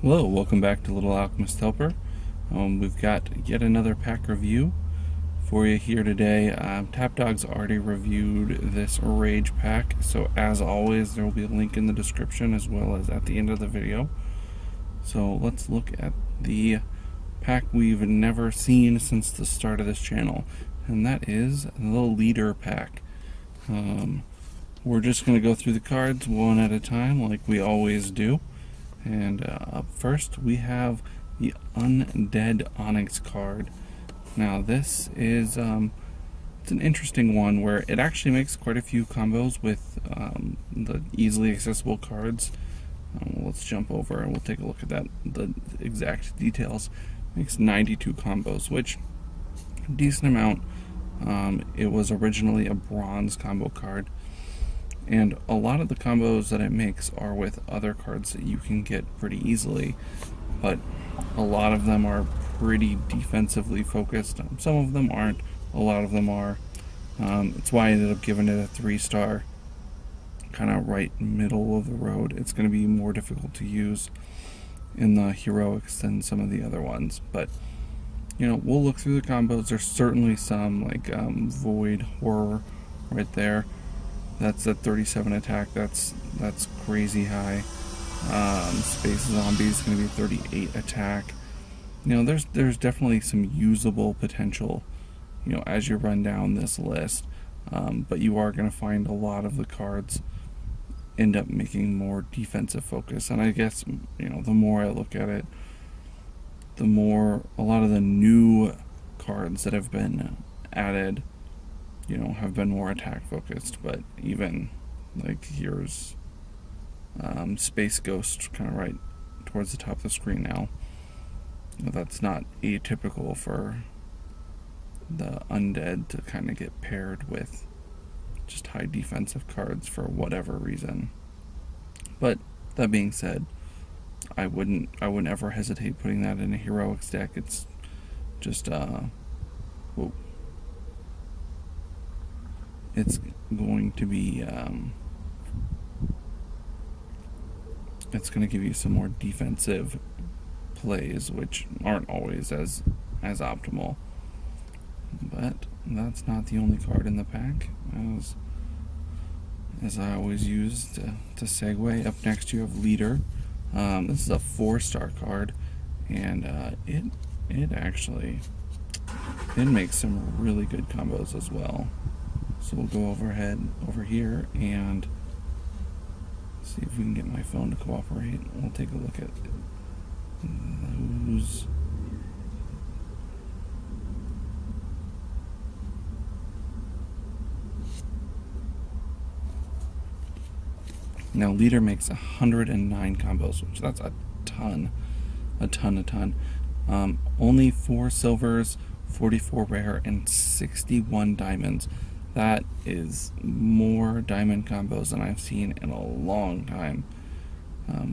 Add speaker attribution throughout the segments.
Speaker 1: Hello, welcome back to Little Alchemist Helper. We've got yet another pack review for you here today. Tap Dog's already reviewed this Rage pack, so as always there will be a link in the description as well as at the end of the video. So let's look at the pack we've never seen since the start of this channel, and that is the Leader pack. We're just going to go through the cards one at a time like we always do. And up first we have the Undead Onyx card. Now this is it's an interesting one where it actually makes quite a few combos with the easily accessible cards. Let's jump over and we'll take a look at that, the exact details. Makes 92 combos, which a decent amount. It was originally a bronze combo card, and a lot of the combos that it makes are with other cards that you can get pretty easily, but a lot of them are pretty defensively focused. Some of them aren't, a lot of them are. It's why I ended up giving it a 3-star, kind of right middle of the road. It's going to be more difficult to use in the heroics than some of the other ones, but you know, we'll look through the combos. There's certainly some, like Void Horror right there. That's a 37 attack. That's crazy high. Space Zombie is going to be 38 attack. You know, there's definitely some usable potential, you know, as you run down this list. But you are going to find a lot of the cards end up making more defensive focus. And I guess, you know, the more I look at it, the more a lot of the new cards that have been added, you know, have been more attack focused. But even like here's Space Ghost kind of right towards the top of the screen now. You know, that's not atypical for the undead to kind of get paired with just high defensive cards for whatever reason. But that being said, I wouldn't ever hesitate putting that in a heroics deck. It's just whoa. It's going to be it's going to give you some more defensive plays, which aren't always as optimal. But that's not the only card in the pack, as I always use to segue. Up next you have Leader. This is a 4-star card, and it actually makes some really good combos as well. So we'll go over here and see if we can get my phone to cooperate. We'll take a look at those. Now Leader makes 109 combos, which that's a ton. Only 4 silvers, 44 rare, and 61 diamonds. That is more diamond combos than I've seen in a long time.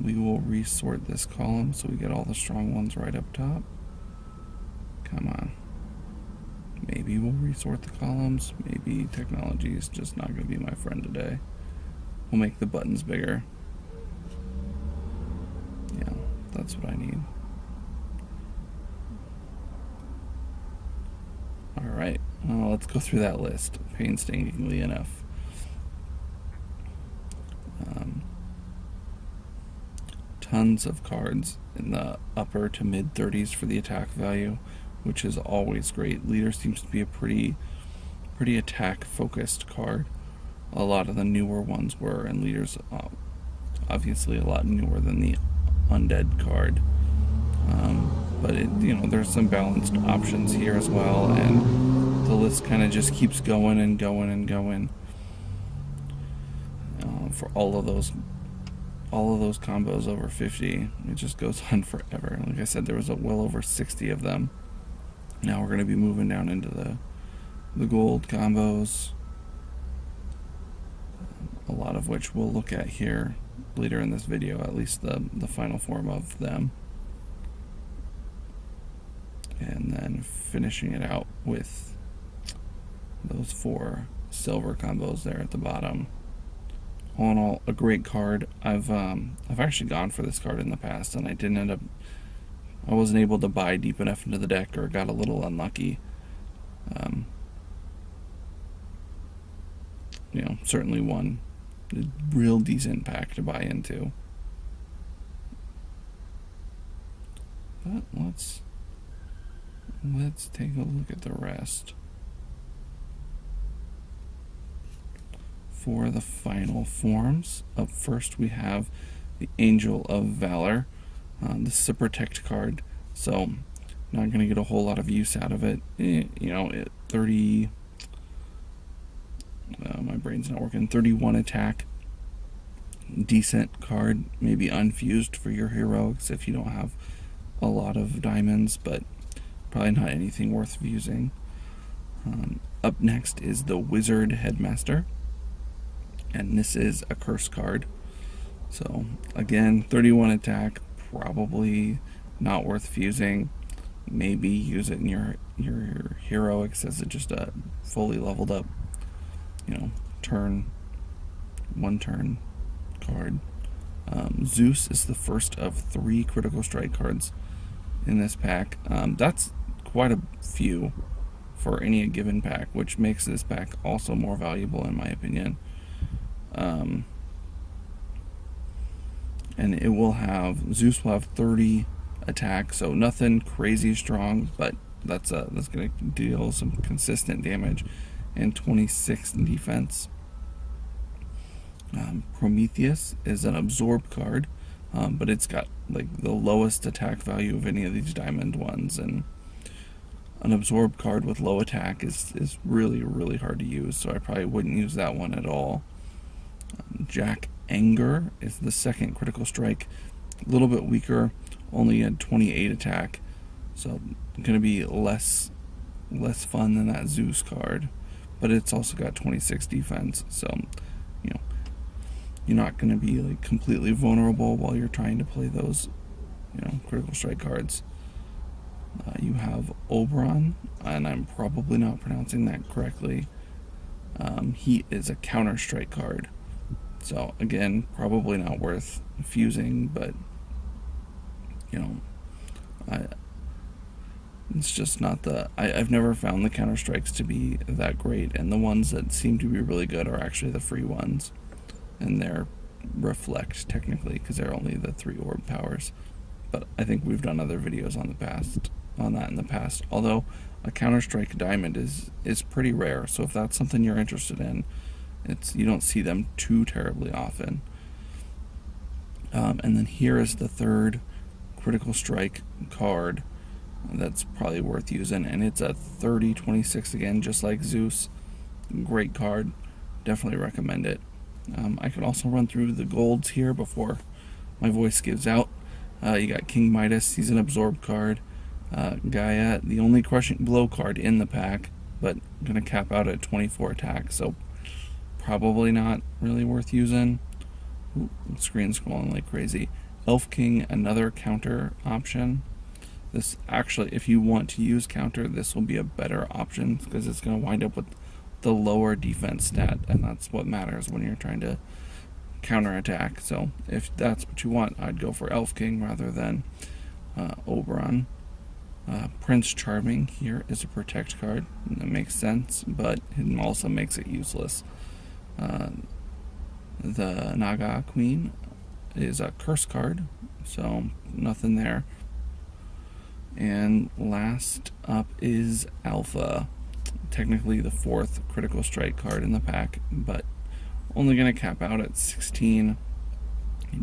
Speaker 1: We will resort this column so we get all the strong ones right up top. Come on. Maybe we'll resort the columns. Maybe technology is just not going to be my friend today. We'll make the buttons bigger. Yeah, that's what I need. Alright, let's go through that list painstakingly enough. Tons of cards in the upper to mid 30s for the attack value, which is always great. Leader seems to be a pretty attack focused card. A lot of the newer ones were, and Leader's obviously a lot newer than the Undead card. But you know, there's some balanced options here as well, and the list kind of just keeps going and going and going for all of those combos over 50. It just goes on forever. Like I said, there was well over 60 of them. Now we're going to be moving down into the gold combos, a lot of which we'll look at here later in this video, at least the final form of them. And then finishing it out with those 4 silver combos there at the bottom. all in all, a great card. I've actually gone for this card in the past, and I didn't end up. I wasn't able to buy deep enough into the deck, or got a little unlucky. Certainly one real decent pack to buy into. But let's take a look at the rest. For the final forms, up first we have the Angel of Valor. This is a protect card, so not going to get a whole lot of use out of it. 30. My brain's not working. 31 attack. Decent card, maybe unfused for your heroics if you don't have a lot of diamonds, but probably not anything worth fusing. Up next is the Wizard Headmaster, and this is a curse card. So again, 31 attack, probably not worth fusing. Maybe use it in your heroics as just a fully leveled up, one turn card. Zeus is the first of 3 critical strike cards in this pack. That's quite a few for any given pack, which makes this pack also more valuable in my opinion. And Zeus will have 30 attack, so nothing crazy strong, but that's going to deal some consistent damage, and 26 defense. Prometheus is an absorb card, but it's got like the lowest attack value of any of these diamond ones, and an absorb card with low attack is really, really hard to use, so I probably wouldn't use that one at all. Jack Anger is the second critical strike, a little bit weaker, only had 28 attack, so going to be less fun than that Zeus card, but it's also got 26 defense, so you're not going to be like completely vulnerable while you're trying to play those critical strike cards. You have Oberon, and I'm probably not pronouncing that correctly. He is a counter strike card, so again, probably not worth fusing, but it's just not I've never found the counter strikes to be that great, and the ones that seem to be really good are actually the free ones, and they're reflect technically because they're only the 3 orb powers. But I think we've done other videos on that in the past. Although a counter strike diamond is pretty rare, so if that's something you're interested in, you don't see them too terribly often. And then here is the third critical strike card that's probably worth using, and it's a 30-26 again, just like Zeus. Great card, definitely recommend it. I could also run through the golds here before my voice gives out. You got King Midas, he's an absorb card. Gaia, the only crushing blow card in the pack, but gonna cap out at 24 attack, so probably not really worth using. Ooh, screen scrolling like crazy. Elf King, another counter option. This actually, if you want to use counter, this will be a better option because it's going to wind up with the lower defense stat, and that's what matters when you're trying to counter attack. So if that's what you want, I'd go for Elf King rather than Oberon. Prince Charming here is a protect card. That makes sense, but it also makes it useless. The Naga Queen is a curse card, so nothing there. And last up is Alpha, technically the 4th critical strike card in the pack, but only going to cap out at 16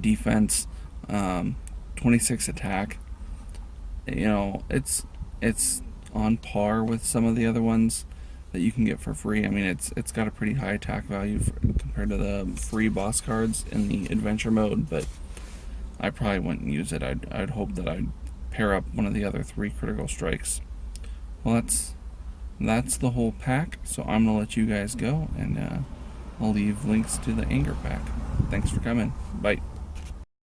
Speaker 1: defense, 26 attack. It's on par with some of the other ones that you can get for free. I mean, it's got a pretty high attack value compared to the free boss cards in the adventure mode, but I probably wouldn't use it. I'd hope that I'd pair up one of the other 3 critical strikes. Well, that's the whole pack, so I'm gonna let you guys go, and I'll leave links to the Anger pack. Thanks for coming. Bye.